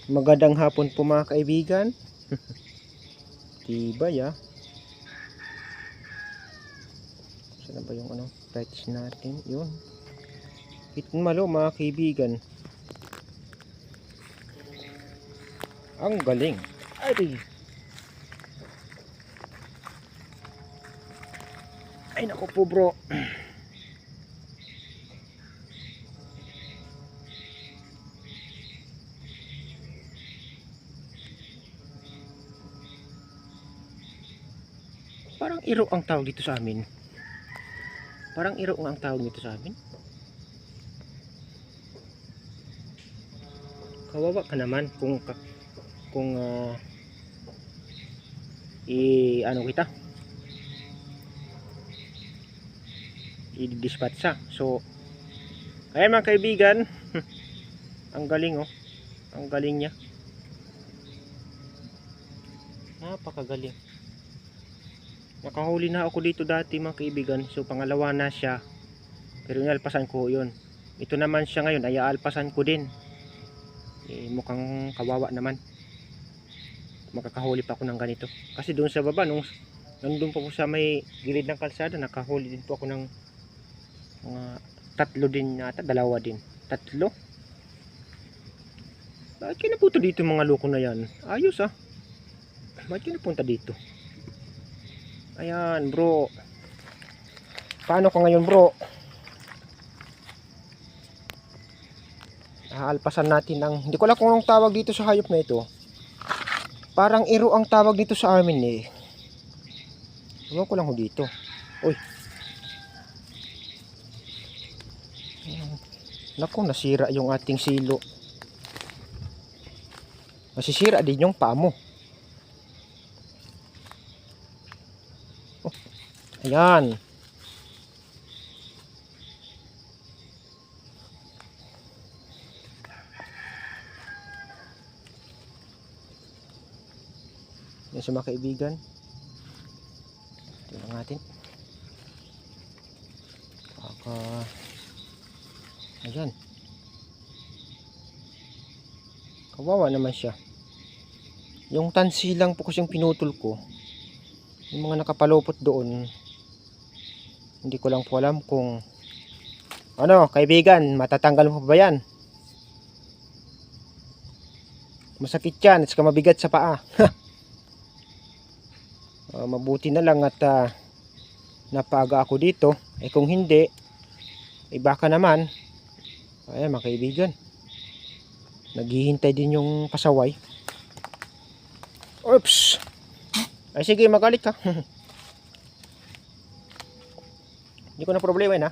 Magandang hapon po mga kaibigan. Tibay Saan ba yung patch natin? Yun. Malo mga kaibigan. Ang galing. Ay naku po bro. Parang iro ang tawag dito sa amin. Parang iro ang tawag dito sa amin. Kawawa ka naman kung kita i-dispatch. So kaya mga kaibigan, ang galing ang galing niya, napakagaling. Nakahuli na ako dito dati mga kaibigan, so pangalawa na siya, pero inalpasan ko yun. Ito naman siya ngayon ay aalpasan ko din. Mukhang kawawa naman, makakahuli pa ako ng ganito, kasi doon sa baba nandun pa po sa may gilid ng kalsada, nakahuli din po ako ng mga tatlo din yata, dalawa din, tatlo. Bakit kayo napunta dito mga loko na yan? Ayos bakit kayo napunta dito? Ayan bro, paano ka ngayon bro? Alpasan natin ang, hindi ko alam kung anong tawag dito sa hayop na ito. Parang iro ang tawag dito sa amin Ewan ko lang dito. Uy, naku, nasira yung ating silo. Masisira din yung paa mo. Ayan. Yan sa mga kaibigan. Tingnan natin. Ayan. Kawawa naman siya. Yung tansi lang po kasi yung pinutol ko. Yung mga nakapalupot doon, hindi ko lang po alam kung kaibigan, matatanggal mo pa ba yan? Masakit yan at saka mabigat sa paa. Mabuti na lang at napaaga ako dito. Kung hindi, baka naman, ayan mga kaibigan, naghihintay din yung pasaway. Oops! Ay sige, magalit ka. Hindi ko na problema yun